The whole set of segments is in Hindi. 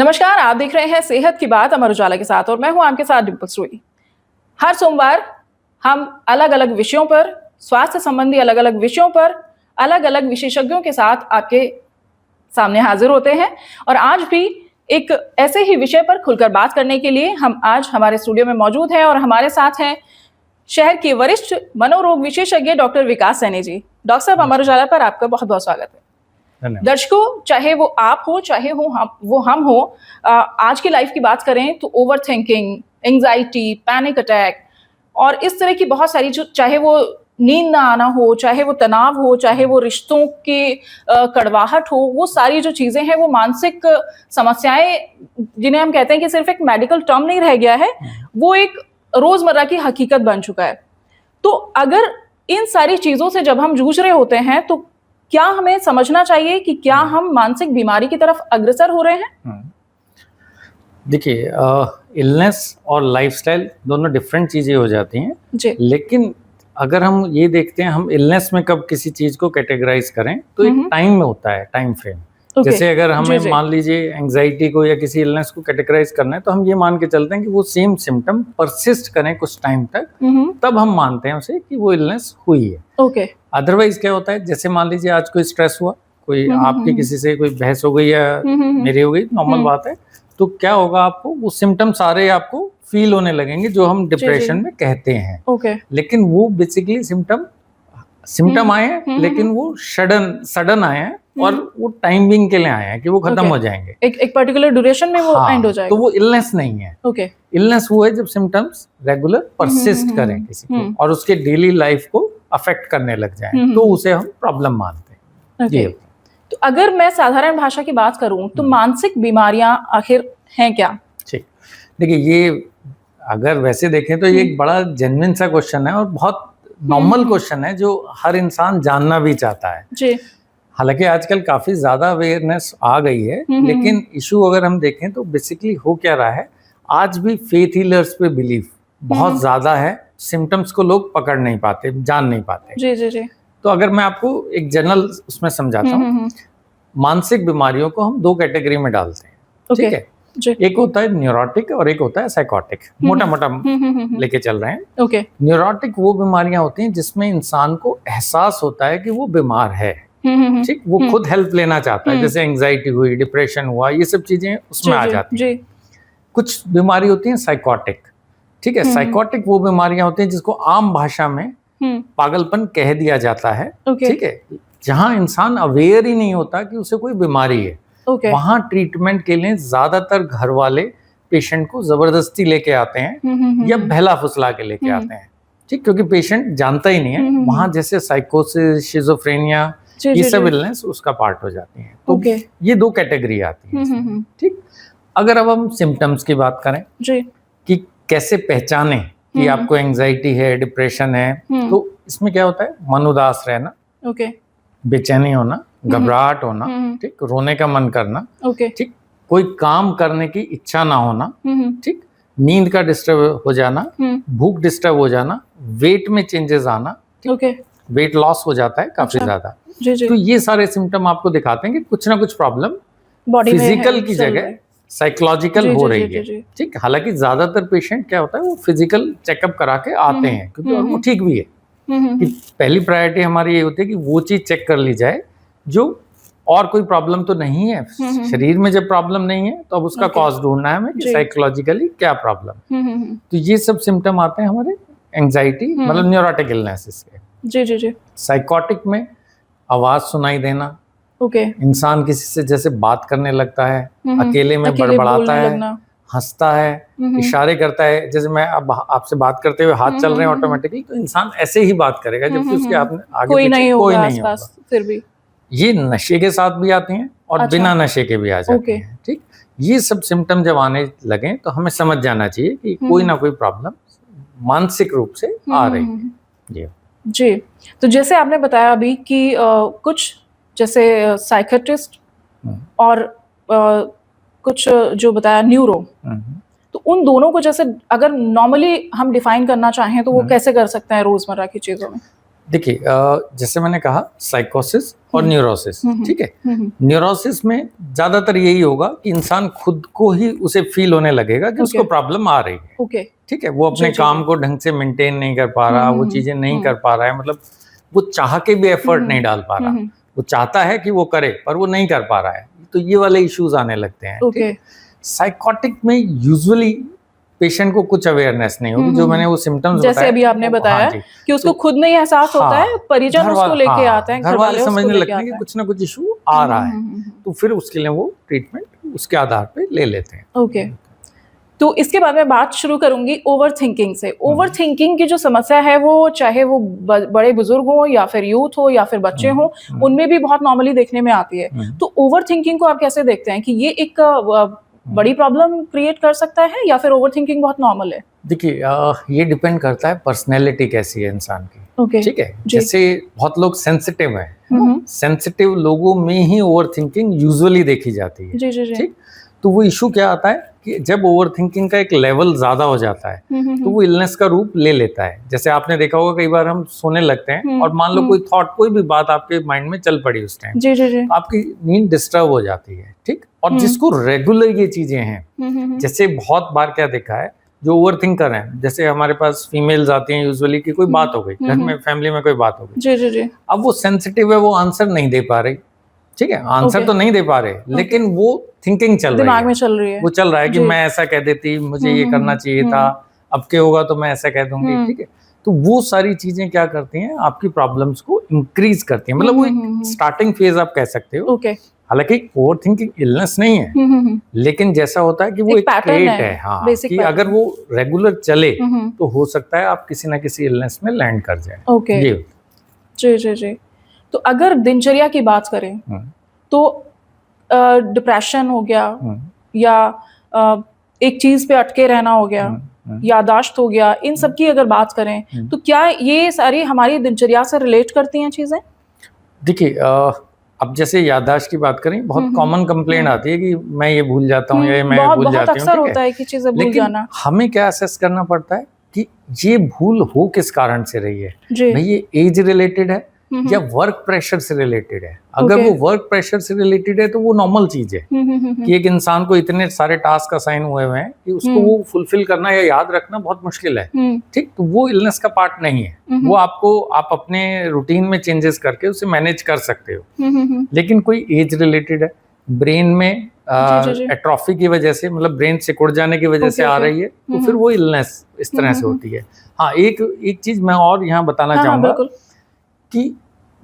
नमस्कार, आप देख रहे हैं सेहत की बात अमर उजाला के साथ और मैं हूं आपके साथ डिंपल सोई। हर सोमवार हम अलग अलग विषयों पर, स्वास्थ्य संबंधी अलग अलग विषयों पर, अलग अलग विशेषज्ञों के साथ आपके सामने हाजिर होते हैं और आज भी एक ऐसे ही विषय पर खुलकर बात करने के लिए हम आज हमारे स्टूडियो में मौजूद हैं और हमारे साथ हैं शहर के वरिष्ठ मनोरोग विशेषज्ञ डॉक्टर विकास सैनी जी। डॉक्टर साहब, अमर उजाला पर आपका बहुत बहुत स्वागत है। दर्शकों, चाहे वो आप हो चाहे वो हम हो, आज की लाइफ की बात करें तो over thinking, anxiety, panic attack और इस तरह की बहुत सारी, जो चाहे वो नींद ना आना हो, चाहे वो तनाव हो, चाहे वो रिश्तों की कड़वाहट हो, वो सारी जो चीजें हैं वो मानसिक समस्याएं जिन्हें हम कहते हैं कि सिर्फ एक मेडिकल टर्म नहीं रह गया है, वो एक रोजमर्रा की हकीकत बन चुका है। तो अगर इन सारी चीजों से जब हम जूझ रहे होते हैं तो क्या हमें समझना चाहिए कि क्या हम मानसिक बीमारी की तरफ अग्रसर हो रहे हैं? देखिए, इलनेस और लाइफस्टाइल दोनों डिफरेंट चीजें हो जाती हैं जी। लेकिन अगर हम ये देखते हैं हम इलनेस में कब किसी चीज को कैटेगराइज करें तो एक टाइम में होता है, टाइम फ्रेम। जैसे अगर हमें मान लीजिए एंजाइटी को या किसी इलनेस को कैटेगराइज करना है तो हम ये मान के चलते हैं कि वो सेम सिम्टम परसिस्ट करें कुछ टाइम तक, तब हम मानते हैं उसे कि वो इलनेस हुई है। अदरवाइज क्या होता है, जैसे मान लीजिए आज कोई स्ट्रेस हुआ, कोई आपकी किसी से कोई बहस हो गई या मेरी हो गई, नॉर्मल बात है, तो क्या होगा, आपको वो सिम्टम सारे आपको फील होने लगेंगे जो हम डिप्रेशन में कहते हैं। लेकिन वो बेसिकली सिम्टम आए हैं, लेकिन वो सडन आए हैं और वो टाइम बिंग के लिए आए हैं कि वो खत्म हो जाएंगे, एक पर्टिकुलर ड्यूरेशन में वो एंड हो जाएगा। तो वो इलनेस नहीं है। इलनेस वो है जब सिम्टम्स रेगुलर परसिस्ट करें किसी को और उसके डेली लाइफ को अफेक्ट करने लग जाए, तो उसे हम प्रॉब्लम मानते हैं। तो अगर मैं साधारण भाषा की बात करूं तो मानसिक बीमारियां आखिर हैं क्या? ठीक, देखिए, ये अगर वैसे देखें तो ये एक बड़ा जेन्युइन सा क्वेश्चन है और बहुत नॉर्मल क्वेश्चन है जो हर इंसान जानना भी चाहता है जी। हालांकि आजकल काफी ज्यादा अवेयरनेस आ गई है, लेकिन इशू अगर हम देखें तो बेसिकली हो क्या रहा है, आज भी फेथ हीलर्स पे बिलीफ बहुत ज्यादा है। सिम्टम्स को लोग पकड़ नहीं पाते, जान नहीं पाते जी जी जी। तो अगर मैं आपको एक जनरल उसमें समझाता हूँ, मानसिक बीमारियों को हम दो कैटेगरी में डालते हैं, ठीक है जी। एक होता है न्यूरोटिक और एक होता है साइकोटिक, मोटा मोटा लेके चल रहे हैं। न्यूरोटिक वो बीमारियां होती हैं जिसमें इंसान को एहसास होता है कि वो बीमार है, ठीक, वो खुद हेल्प लेना चाहता है, जैसे एंजाइटी हुई, डिप्रेशन हुआ, ये सब चीजें उसमें आ जाती हैं। कुछ बीमारी होती है साइकोटिक, ठीक है। साइकोटिक वो बीमारियां होती हैं जिसको आम भाषा में पागलपन कह दिया जाता है, ठीक है, जहां इंसान अवेयर ही नहीं होता कि उसे कोई बीमारी है। वहां ट्रीटमेंट के लिए ज्यादातर घर वाले पेशेंट को जबरदस्ती लेके आते हैं या बहला फुसला के लेके आते हैं, ठीक, क्योंकि पेशेंट जानता ही नहीं है। वहां जैसे साइकोसिस, शिज़ोफ्रेनिया, ये सब इलनेस उसका पार्ट हो जाती हैं। तो ये दो कैटेगरी आती है, ठीक। अगर अब हम सिम्टम्स की बात करें कि कैसे पहचाने कि आपको एंजाइटी है, डिप्रेशन है, तो इसमें क्या होता है, मन उदास रहना, बेचैनी होना, घबराहट होना, ठीक, रोने का मन करना, ठीक, कोई काम करने की इच्छा ना होना, ठीक, नींद का डिस्टर्ब हो जाना, भूख डिस्टर्ब हो जाना, वेट में चेंजेस आना, वेट लॉस हो जाता है काफी ज्यादा। तो ये सारे सिम्टम आपको दिखाते हैं कि कुछ ना कुछ प्रॉब्लम फिजिकल की जगह साइकोलॉजिकल हो रही है, ठीक। हालांकि ज्यादातर पेशेंट क्या होता है, वो फिजिकल चेकअप करा के आते हैं क्योंकि और वो ठीक भी है। कि पहली प्रायोरिटी हमारी ये होती है कि वो चीज चेक कर ली जाए जो और कोई प्रॉब्लम तो नहीं है शरीर में। जब प्रॉब्लम नहीं है तो अब उसका कॉज ढूंढना है हमें कि साइकोलॉजिकली क्या प्रॉब्लम। तो ये सब सिम्टम आते हैं हमारे एंजाइटी मतलब न्यूरोटिक इलनेसेस के। जी जी जी। साइकोटिक में आवाज सुनाई देना, इंसान किसी से जैसे बात करने लगता है, अकेले में बड़बड़ाता है, हंसता है, इशारे करता है, जैसे मैं अब आपसे बात करते हुए हाथ चल रहे हैं ऑटोमेटिकली, तो इंसान ऐसे ही बात करेगा जबकि उसके आगे कोई नहीं होगा आसपास। फिर भी ये नशे के साथ भी आती हैं और बिना नशे के भी आ जाते हैं, ठीक। ये सब सिम्टम जब आने लगे तो हमें समझ जाना चाहिए कि कोई ना कोई प्रॉब्लम मानसिक रूप से आ रही है जी। तो जैसे आपने बताया अभी कि कुछ जैसे साइकियाट्रिस्ट और कुछ जो बताया न्यूरो, तो उन दोनों को जैसे अगर नॉर्मली हम डिफाइन करना चाहें तो वो कैसे कर सकते हैं रोजमर्रा की चीजों में? देखिए जैसे मैंने कहा साइकोसिस और न्यूरोसिस, ठीक है। न्यूरोसिस में ज्यादातर यही होगा कि इंसान खुद को ही उसे फील होने लगेगा कि उसको प्रॉब्लम आ रही है, ठीक है। वो अपने काम को ढंग से मेंटेन नहीं कर पा रहा, वो चीजें नहीं कर पा रहा है, मतलब वो चाह के भी एफर्ट नहीं डाल पा रहा। वो चाहता है कि वो करे पर वो नहीं कर पा रहा है, तो ये वाले इश्यूज आने लगते हैं। साइकोटिक में यूजुअली पेशेंट को कुछ अवेयरनेस नहीं होगी, जो मैंने वो सिम्टम्स जैसे अभी आपने बताया कि उसको खुद नहीं एहसास होता है, परिजन उसको लेके आते हैं, घर वाले समझने लगते हैं कि कुछ ना कुछ इशू आ रहा है, तो फिर उसके लिए वो ट्रीटमेंट उसके आधार पे ले लेते हैं। ओके, तो इसके बाद मैं बात शुरू करूंगी ओवर थिंकिंग से। ओवर थिंकिंग की जो समस्या है, वो चाहे वो बड़े बुजुर्ग हो या फिर यूथ हो या फिर बच्चे हो, उनमें भी बहुत नॉर्मली देखने में आती है। तो ओवर थिंकिंग को आप कैसे देखते हैं कि ये एक बड़ी प्रॉब्लम क्रिएट कर सकता है या फिर ओवर थिंकिंग बहुत नॉर्मल है? देखिए ये डिपेंड करता है पर्सनैलिटी कैसी है इंसान की, ठीक है। जैसे बहुत लोग सेंसिटिव हैं, सेंसिटिव लोगों में ही ओवर थिंकिंग यूजुअली देखी जाती है, ठीक। तो वो इशू क्या आता है कि जब ओवर थिंकिंग का एक लेवल ज्यादा हो जाता है तो वो इलनेस का रूप ले लेता है। जैसे आपने देखा होगा कई बार हम सोने लगते हैं और मान लो कोई थॉट, कोई भी बात आपके माइंड में चल पड़ी उस टाइम, तो आपकी नींद डिस्टर्ब हो जाती है, ठीक। और जिसको रेगुलर ये चीजें हैं, जैसे बहुत बार क्या देखा है, जो ओवर थिंकर हैं, जैसे हमारे पास फीमेल्स आती हैं यूजुअली कि कोई बात हो गई घर में, फैमिली में कोई बात हो गई, अब वो सेंसिटिव है, वो आंसर नहीं दे पा रही, ठीक है। आंसर तो नहीं दे पा रहे, लेकिन वो थिंकिंग चल रही है, दिमाग में चल रही है, वो चल रहा है कि मैं ऐसा कह देती, मुझे ये करना चाहिए था, अब क्या होगा तो मैं ऐसा कह दूंगी, ठीक है। तो वो सारी चीजें क्या करती हैं, आपकी प्रॉब्लम्स को इंक्रीज करती हैं, मतलब वो एक स्टार्टिंग फेज आप कह सकते हो। हालांकि ओवर थिंकिंग इलनेस नहीं है, लेकिन जैसा होता है कि वो एक ट्रेट है, हाँ, कि अगर वो रेगुलर चले तो हो सकता है आप किसी ना किसी इलनेस में लैंड कर जाए। जी। तो अगर दिनचर्या की बात करें तो डिप्रेशन हो गया या एक चीज पे अटके रहना हो गया, यादाश्त हो गया, इन सब की अगर बात करें तो क्या ये सारी हमारी दिनचर्या से रिलेट करती हैं चीजें? देखिए अब जैसे याददाश्त की बात करें, बहुत कॉमन कंप्लेंट आती है कि मैं ये भूल जाता हूँ या मैं भूल जाती हूँ, अक्सर होता है कि चीजें भूल जाना। हमें क्या असेस करना पड़ता है कि ये भूल हो किस कारण से रही है, भाई ये एज रिलेटेड है या वर्क प्रेशर से रिलेटेड है। अगर वो वर्क प्रेशर से रिलेटेड है तो वो नॉर्मल चीज है कि एक इंसान को इतने सारे टास्क असाइन हुए हुए हैं कि उसको वो फुलफिल करना या याद रखना बहुत मुश्किल है, ठीक। तो वो इलनेस का पार्ट नहीं है, वो आप अपने रूटीन में चेंजेस करके उसे मैनेज कर सकते हो। लेकिन कोई एज रिलेटेड है, ब्रेन में एट्रोफी की वजह से, मतलब ब्रेन सिकुड़ जाने की वजह से आ रही है, तो फिर वो इलनेस इस तरह से होती है। हाँ, एक चीज मैं और यहाँ बताना चाहूंगा कि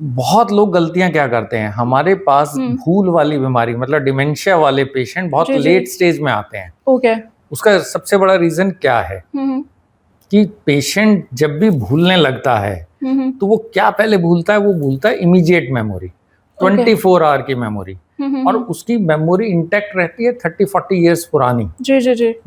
बहुत लोग गलतियां क्या करते हैं, हमारे पास भूल वाली बीमारी मतलब डिमेंशिया वाले पेशेंट बहुत लेट स्टेज में आते हैं। उसका सबसे बड़ा रीजन क्या है कि पेशेंट जब भी भूलने लगता है तो वो क्या पहले भूलता है, वो भूलता है इमीडिएट मेमोरी, 24 आवर की मेमोरी, और उसकी मेमोरी इंटैक्ट रहती है 30-40 इयर्स पुरानी।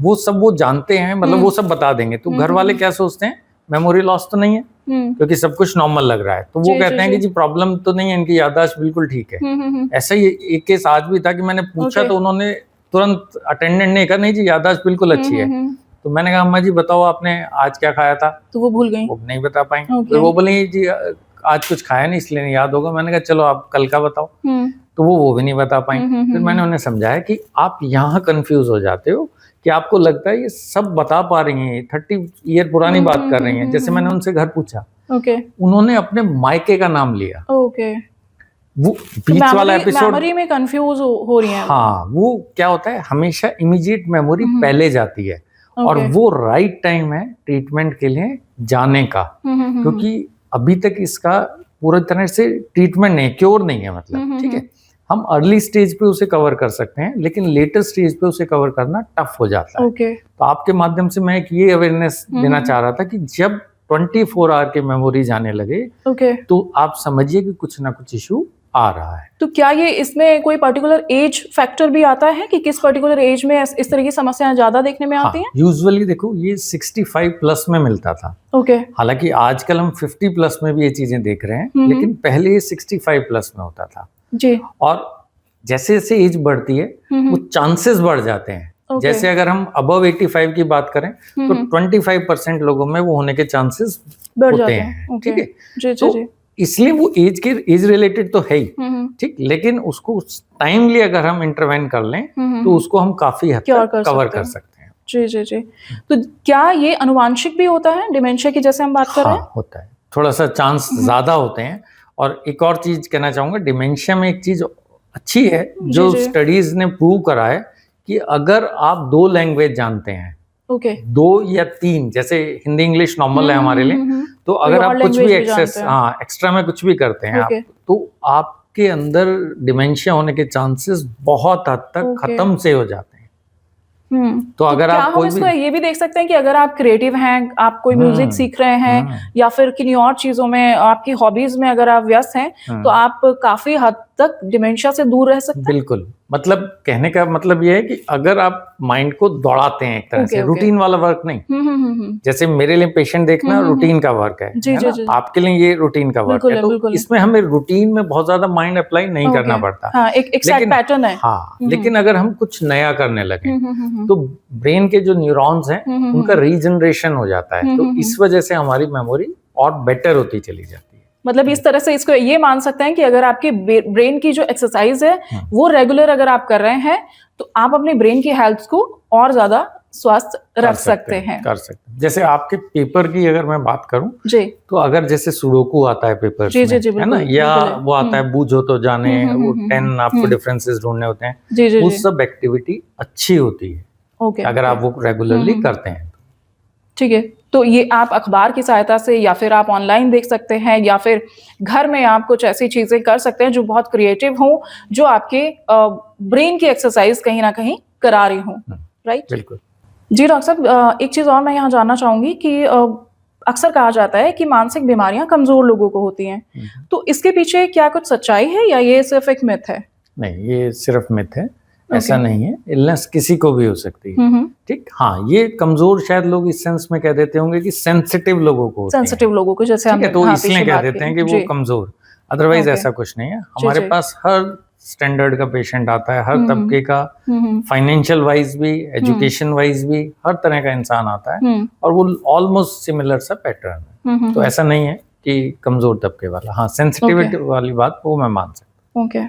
वो सब वो जानते हैं, मतलब वो सब बता देंगे। तो घर वाले क्या सोचते हैं, मेमोरी लॉस तो नहीं है क्योंकि सब कुछ नॉर्मल लग रहा है, तो वो कहते हैं कि जी प्रॉब्लम तो नहीं है, इनकी याददाश्त बिल्कुल ठीक है। ऐसा ही एक केस आज भी था कि मैंने पूछा तो उन्होंने तुरंत अटेंडेंट ने कहा नहीं जी याददाश्त बिल्कुल अच्छी है। तो मैंने कहा अम्मा जी बताओ आपने आज क्या खाया था, तो वो भूल गई, वो नहीं बता पाई। तो वो बोली जी आज कुछ खाया नहीं इसलिए नहीं याद होगा। मैंने कहा चलो आप कल का बताओ, तो वो भी नहीं बता पाई। फिर मैंने उन्हें समझाया कि आप यहाँ कंफ्यूज हो जाते हो कि आपको लगता है ये सब बता पा रही हैं, 30 ईयर पुरानी बात कर रही हैं। जैसे मैंने उनसे घर पूछा, उन्होंने अपने मायके का नाम लिया। वो बीच वाला एपिसोड मेमोरी में कंफ्यूज हो रही हैं। हाँ, वो क्या होता है, हमेशा इमीडिएट मेमोरी पहले जाती है और वो राइट टाइम है ट्रीटमेंट के लिए जाने का, क्योंकि अभी तक इसका पूरी तरह से ट्रीटमेंट नहीं, क्योर नहीं है, मतलब ठीक है। हम अर्ली स्टेज पे उसे कवर कर सकते हैं, लेकिन लेटर स्टेज पे उसे कवर करना टफ हो जाता है। तो आपके माध्यम से मैं एक ये अवेयरनेस देना चाह रहा था कि जब 24 आवर की मेमोरी जाने लगे तो आप समझिए कि कुछ ना कुछ इशू आ रहा है। तो क्या ये इसमें कोई पर्टिकुलर एज फैक्टर भी आता है कि किस पर्टिकुलर एज में इस तरह की समस्याएं ज्यादा देखने में आती हैं? यूजुअली देखो ये 65 प्लस में मिलता था। हालांकि आजकल हम 50 प्लस में भी ये चीजें देख रहे हैं, लेकिन पहले ये 65 प्लस में होता था जी। और जैसे जैसे एज बढ़ती है वो चांसेस बढ़ जाते हैं जैसे अगर हम अबव 85 की बात करें तो 25% लोगों में वो होने के चांसेस होते हैं। ठीक है, तो इसलिए वो एज रिलेटेड तो है ही, ठीक, लेकिन उसको टाइमली अगर हम इंटरवेन कर लें तो उसको हम काफी हद तक कवर कर सकते हैं। जी जी जी। तो क्या ये अनुवांशिक भी होता है डिमेंशिया की, जैसे हम बात कर रहे हैं? होता है, थोड़ा सा चांस ज्यादा होते हैं। और एक और चीज कहना चाहूंगा, डिमेंशिया में एक चीज अच्छी है जो स्टडीज ने प्रूव करा है कि अगर आप 2 लैंग्वेज जानते हैं, 2 या 3, जैसे हिंदी इंग्लिश नॉर्मल है हमारे लिए, तो अगर आप कुछ भी एक्स्ट्रा में कुछ भी करते हैं आप, तो आपके अंदर डिमेंशिया होने के चांसेस बहुत हद तक खत्म से हो जाते हैं। तो अगर आप हम इसको ये भी देख सकते हैं कि अगर आप क्रिएटिव हैं, आप कोई म्यूजिक सीख रहे हैं या फिर किन्हीं और चीजों में, आपकी हॉबीज में अगर आप व्यस्त हैं, तो आप काफी हद तक डिमेंशिया से दूर रह सकते हैं। बिल्कुल, मतलब कहने का मतलब ये है कि अगर आप माइंड को दौड़ाते हैं एक तरह से, रूटीन वाला वर्क नहीं, जैसे मेरे लिए पेशेंट देखना रूटीन का वर्क है, आपके लिए ये रूटीन का वर्क है, तो इसमें हमें रूटीन में बहुत ज्यादा माइंड अप्लाई नहीं करना पड़ता, एक सेट पैटर्न है। लेकिन अगर हम कुछ नया करने लगे तो ब्रेन के जो न्यूरॉन्स हैं उनका रीजनरेशन हो जाता है, तो इस वजह से हमारी मेमोरी और बेटर होती चली जाती है। मतलब इस तरह से इसको ये मान सकते हैं कि अगर आपकी ब्रेन की जो एक्सरसाइज है वो रेगुलर अगर आप कर रहे हैं, तो आप अपने ब्रेन की हेल्थ को और ज्यादा स्वस्थ रख सकते हैं। कर सकते हैं। जैसे आपके पेपर की अगर मैं बात करूं जी, तो अगर जैसे सुडोकू आता है पेपर में, है ना, या वो आता है बूझो तो जाने, वो 10 आपको डिफरेंसेस ढूंढने होते हैं, वो सब एक्टिविटी अच्छी होती है अगर आप वो रेगुलरली करते हैं। ठीक है, तो ये आप अखबार की सहायता से या फिर आप ऑनलाइन देख सकते हैं, या फिर घर में आप कुछ ऐसी चीजें कर सकते हैं जो बहुत क्रिएटिव हो, जो आपके ब्रेन की एक्सरसाइज कहीं ना कहीं करा रही हो। राइट, बिल्कुल जी। डॉक्टर साहब, एक चीज और मैं यहाँ जानना चाहूंगी कि अक्सर कहा जाता है कि मानसिक बीमारियां कमजोर लोगों को होती हैं, तो इसके पीछे क्या कुछ सच्चाई है या ये सिर्फ एक मिथ है? नहीं, ये सिर्फ मिथ है, ऐसा नहीं है। इलनेस किसी को भी हो सकती है, ठीक। हाँ, ये कमजोर शायद लोग इस सेंस में कह देते होंगे कि सेंसिटिव लोगों को, जैसे हम तो इसलिए कह देते हैं कि वो कमजोर, अदरवाइज ऐसा कुछ नहीं है। हमारे पास हर स्टैंडर्ड का पेशेंट आता है, हर तबके का, फाइनेंशियल वाइज भी, एजुकेशन वाइज भी, हर तरह का इंसान आता है, और वो ऑलमोस्ट सिमिलर सा पैटर्न है। तो ऐसा नहीं है कि कमजोर तबके वाला। हाँ, सेंसिटिविटी वाली बात वो मैं मान सकता हूँ। ओके।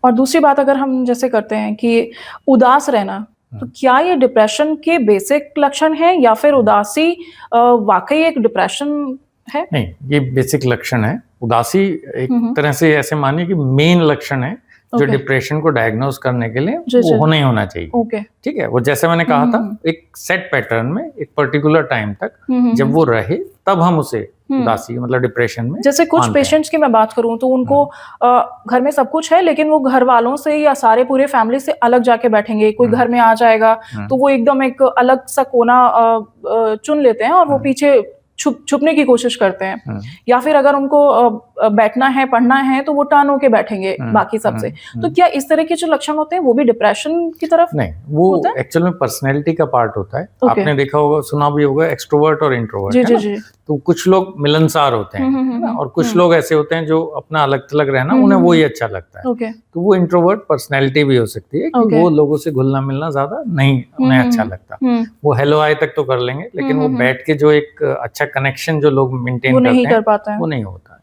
और दूसरी बात अगर हम जैसे करते हैं कि उदास रहना, तो क्या ये डिप्रेशन के बेसिक लक्षण है या फिर उदासी वाकई एक डिप्रेशन है? नहीं, ये बेसिक लक्षण है। उदासी एक तरह से ऐसे मानिए कि मेन लक्षण है जो डिप्रेशन को डायग्नोज करने के लिए वो होना ही होना चाहिए। ठीक है, वो जैसे मैंने कहा था, एक सेट पैटर्न में एक पर्टिकुलर टाइम तक जब वो रहे, तब हम उसे उदासी मतलब डिप्रेशन में। जैसे कुछ पेशेंट्स की मैं बात करूं तो उनको घर में सब कुछ है, लेकिन वो घर वालों से या सारे पूरे फैमिली से अलग जाके बैठेंगे। कोई घर में आ जाएगा तो वो एकदम एक अलग सा कोना चुन लेते हैं और वो पीछे छुपने की कोशिश करते हैं, या फिर अगर उनको बैठना है, पढ़ना है, तो वो टर्न होके बैठेंगे बाकी सबसे। तो क्या इस तरह के जो लक्षण होते हैं वो भी डिप्रेशन की तरफ? नहीं, वो एक्चुअल में पर्सनैलिटी का पार्ट होता है। आपने देखा होगा, सुना भी होगा, एक्सट्रोवर्ट और इंट्रोवर्ट। तो कुछ लोग मिलनसार होते हैं और कुछ लोग ऐसे होते हैं जो अपना अलग थलग रहना उन्हें वही अच्छा लगता है। तो वो इंट्रोवर्ट पर्सनैलिटी भी हो सकती है कि वो लोगों से घुलना मिलना ज्यादा नहीं उन्हें अच्छा लगता। वो हेलो हाय तक तो कर लेंगे, लेकिन वो बैठ के जो एक अच्छा कनेक्शन जो लोग मेंटेन करते हैं वो नहीं होता है।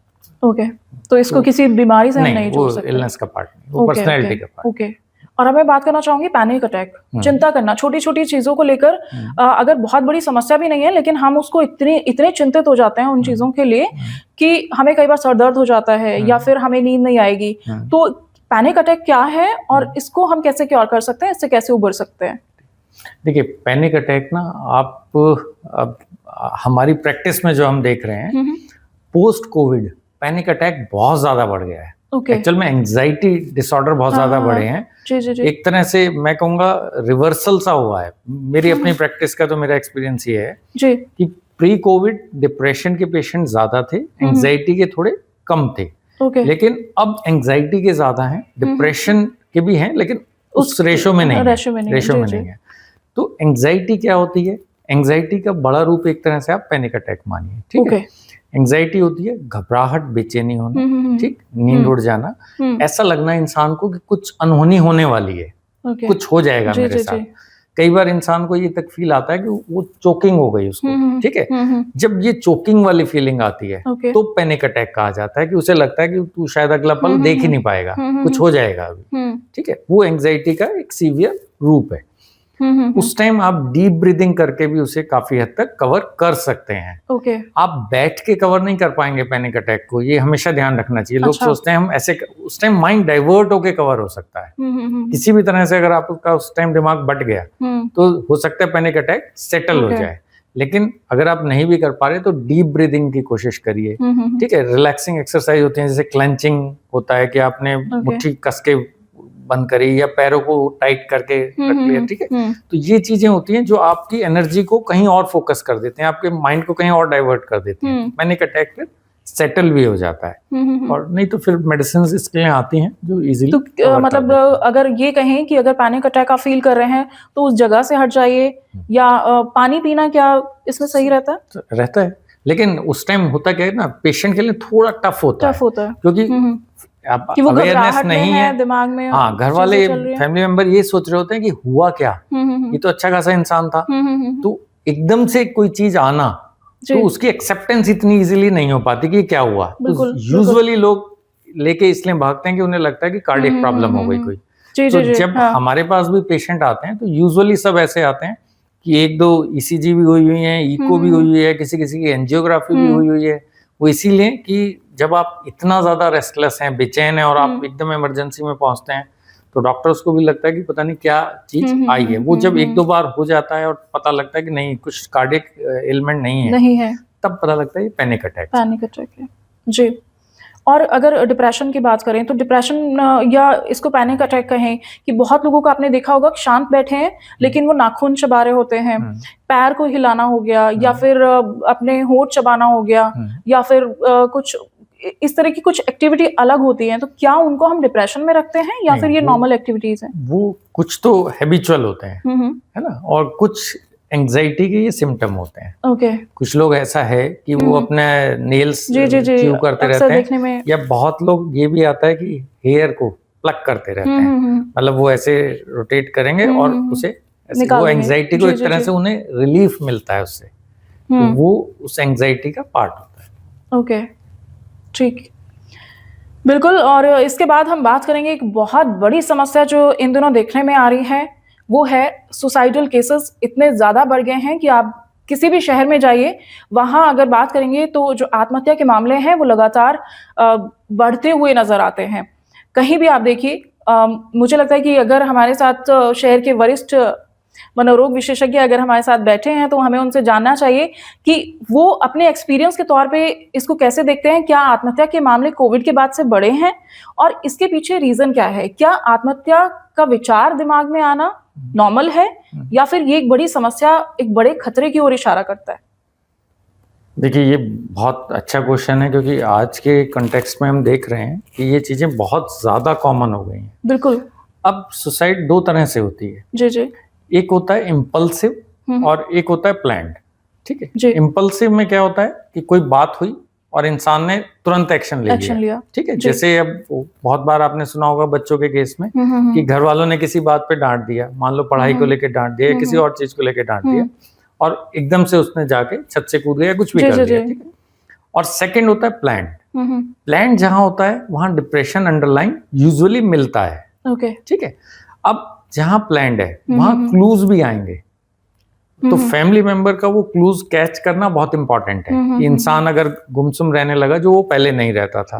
ओके, तो इसको किसी बीमारी से नहीं जोड़ सकते, इलनेस का पार्ट नहीं, वो पर्सनैलिटी का पार्ट। ओके। और अब मैं बात करना चाहूंगी पैनिक अटैक, चिंता करना छोटी छोटी चीजों को लेकर। अगर बहुत बड़ी समस्या भी नहीं है, लेकिन हम उसको इतने चिंतित हो जाते हैं उन चीजों के लिए कि हमें कई बार सर दर्द हो जाता है या फिर हमें नींद नहीं आएगी। तो पैनिक अटैक क्या है और इसको हम कैसे क्योर कर सकते हैं, इससे कैसे उबर सकते हैं? देखिए, पैनिक अटैक ना, अब हमारी प्रैक्टिस में जो हम देख रहे हैं, पोस्ट कोविड पैनिक अटैक बहुत ज्यादा बढ़ गया है। एक्चुअल में एंजाइटी डिसऑर्डर बहुत ज्यादा बढ़े हैं। एक तरह से मैं कहूँगा रिवर्सल सा हुआ है। मेरी अपनी प्रैक्टिस का तो मेरा एक्सपीरियंस ये है कि प्री कोविड डिप्रेशन के पेशेंट ज्यादा थे, एंजाइटी के थोड़े कम थे। लेकिन अब एंजाइटी के ज्यादा हैं, डिप्रेशन के भी हैं, लेकिन उस रेशो में नहीं है। तो एंजाइटी क्या होती है? एंजाइटी का बड़ा रूप एक तरह से आप पैनिक अटैक मानिए। ठीक है, एंजाइटी होती है घबराहट, बेचैनी होना, ठीक, नींद उड़ जाना, ऐसा लगना इंसान को कि कुछ अनहोनी होने वाली है, कुछ हो जाएगा मेरे साथ। कई बार इंसान को ये तक फील आता है कि वो चोकिंग हो गई उसको, ठीक है। जब ये चोकिंग वाली फीलिंग आती है तो पैनिक अटैक कहा जाता है, कि उसे लगता है कि तू शायद अगला पल देख ही नहीं पाएगा, कुछ हो जाएगा अभी, ठीक है। वो एंजाइटी का एक सीवियर रूप है। उस टाइम आप डीप ब्रीदिंग करके भी उसे काफी हद तक कवर कर सकते हैं। आप बैठ के कवर नहीं कर पाएंगे पैनिक अटैक को, ये हमेशा ध्यान रखना चाहिए। लोग सोचते हैं हम ऐसे, उस टाइम माइंड डाइवर्ट होके कवर हो सकता है किसी भी तरह से। अगर आपका उस टाइम दिमाग बट गया तो हो सकता है पैनिक अटैक सेटल हो जाए। लेकिन अगर आप नहीं भी कर पा रहे तो डीप ब्रीदिंग की कोशिश करिए, ठीक है। रिलैक्सिंग एक्सरसाइज होती है, जैसे क्लेंचिंग होता है कि आपने मुट्ठी कस के बंद करी या पैरों को टाइट करके रख लिया, ठीक है। तो ये चीजें होती हैं जो आपकी एनर्जी को कहीं और फोकस कर देते हैं, आपके माइंड को कहीं और डाइवर्ट कर देते हैं। पैनिक अटैक फिर सेटल भी हो जाता है। और नहीं तो फिर मेडिसिन इसके लिए आती हैं जो इजीली। तो मतलब अगर ये कहें कि अगर पैनिक अटैक आप फील कर रहे हैं तो उस जगह से हट जाइए, या पानी पीना क्या इसमें सही रहता है? रहता है, लेकिन उस टाइम होता क्या है ना, पेशेंट के लिए थोड़ा टफ होता है क्योंकि कि वो अवेयरनेस नहीं है दिमाग में। हाँ, घर वाले फैमिली मेंबर ये सोच रहे होते हैं कि हुआ क्या, ये तो अच्छा खासा इंसान था। तो एकदम से कोई चीज आना तो उसकी एक्सेप्टेंस इतनी इजीली नहीं हो पाती कि क्या हुआ। तो यूजुअली लोग लेके इसलिए भागते हैं कि उन्हें लगता है कि कार्डियक प्रॉब्लम हो गई कोई। तो जब हमारे पास भी पेशेंट आते हैं तो यूजुअली सब ऐसे आते हैं कि एक दो ईसीजी भी हुई हुई है, इको भी हुई हुई है, किसी किसी की एंजियोग्राफी भी हुई हुई है। वो इसीलिए कि जब आप इतना ज्यादा रेस्टलेस हैं, बेचैन हैं और आप एकदम इमरजेंसी में पहुंचते हैं तो डॉक्टर्स को भी लगता है कि पता नहीं क्या चीज आई है। वो जब एक दो बार हो जाता है और पता लगता है कि नहीं कुछ कार्डियक एलिमेंट नहीं है, तब पता लगता है ये पैनिक अटैक है। जी। और अगर डिप्रेशन की बात करें तो डिप्रेशन या इसको पैनिक अटैक कहें कि बहुत लोगों को आपने देखा होगा कि शांत बैठे हैं लेकिन वो नाखून चबा रहे होते हैं, पैर को हिलाना हो गया, या फिर अपने होंठ चबाना हो गया, या फिर कुछ इस तरह की कुछ एक्टिविटी अलग होती है। तो क्या उनको हम डिप्रेशन में रखते हैं या फिर ये नॉर्मल एक्टिविटीज हैं? वो कुछ तो हैबिचुअल होते हैं, है ना, और कुछ एंजाइटी के ये सिम्टम होते हैं। कुछ लोग ऐसा है कि वो अपने नेल्स च्यू करते रहते हैं, या बहुत लोग ये भी आता है कि हेयर को प्लक करते रहते हैं, मतलब वो ऐसे रोटेट करेंगे और उसे ऐसे, वो एंजाइटी को एक तरह से उन्हें रिलीफ मिलता है उससे, तो वो उस एंजाइटी का पार्ट होता है। ठीक, बिल्कुल। और इसके बाद हम बात करेंगे एक बहुत बड़ी समस्या जो इन दिनों देखने में आ रही है, वो है सुसाइडल केसेस इतने ज़्यादा बढ़ गए हैं कि आप किसी भी शहर में जाइए, वहाँ अगर बात करेंगे तो जो आत्महत्या के मामले हैं वो लगातार बढ़ते हुए नज़र आते हैं। कहीं भी आप देखिए, मुझे लगता है कि अगर हमारे साथ शहर के वरिष्ठ मनोरोग विशेषज्ञ अगर हमारे साथ बैठे हैं तो हमें उनसे जानना चाहिए कि वो अपने एक्सपीरियंस के तौर पे इसको कैसे देखते हैं। क्या आत्महत्या के मामले कोविड के बाद से बढ़े हैं और इसके पीछे रीजन क्या है? क्या आत्महत्या का विचार दिमाग में आना नॉर्मल है या फिर ये एक बड़ी समस्या, एक बड़े खतरे की ओर इशारा करता है? देखिए, ये बहुत अच्छा क्वेश्चन है क्योंकि आज के कॉन्टेक्स्ट में हम देख रहे हैं कि ये चीजें बहुत ज्यादा कॉमन हो गई हैं। बिल्कुल। अब सुसाइड दो तरह से होती है। जी। एक होता है इम्पल्सिव और एक होता है प्लान्ड, ठीक है। इम्पल्सिव में क्या होता है कि कोई बात हुई और इंसान ने तुरंत एक्शन लिया, ठीक है। जैसे अब बहुत बार आपने सुना होगा बच्चों के केस में कि घर वालों ने किसी बात पे डांट दिया, मान लो पढ़ाई को लेकर डांट दिया, किसी और चीज को लेकर डांट दिया, और एकदम से उसने जाके छत से कूद गया, कुछ भी कर दिया, ठीक है। और सेकंड होता है प्लान्ड। प्लान्ड जहां होता है वहां डिप्रेशन अंडरलाइन यूजुअली मिलता है, ठीक है। अब जहां प्लान्ड है वहां क्लूज भी आएंगे, तो फैमिली मेंबर का वो क्लूज कैच करना बहुत इंपॉर्टेंट है कि इंसान अगर गुमसुम रहने लगा, जो वो पहले नहीं रहता था,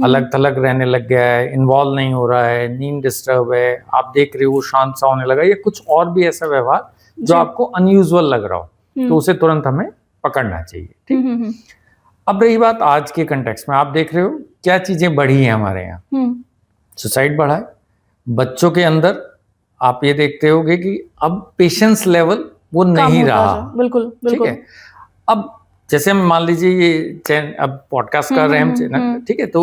अलग थलग रहने लग गया है, इन्वॉल्व नहीं हो रहा है, नींद डिस्टर्ब है, आप देख रहे हो वो शांत सा होने लगा, या कुछ और भी ऐसा व्यवहार जो आपको अनयूजुअल लग रहा हो, तो उसे तुरंत हमें पकड़ना चाहिए, ठीक। अब रही बात आज के कंटेक्स्ट में, आप देख रहे हो क्या चीजें बढ़ी है हमारे यहाँ। सुसाइड बढ़ा है, बच्चों के अंदर आप ये देखते होगे कि अब पेशेंस लेवल वो नहीं रहा, बिल्कुल, ठीक है। अब जैसे हम मान लीजिए ये अब पॉडकास्ट कर रहे हैं हम, ठीक है, तो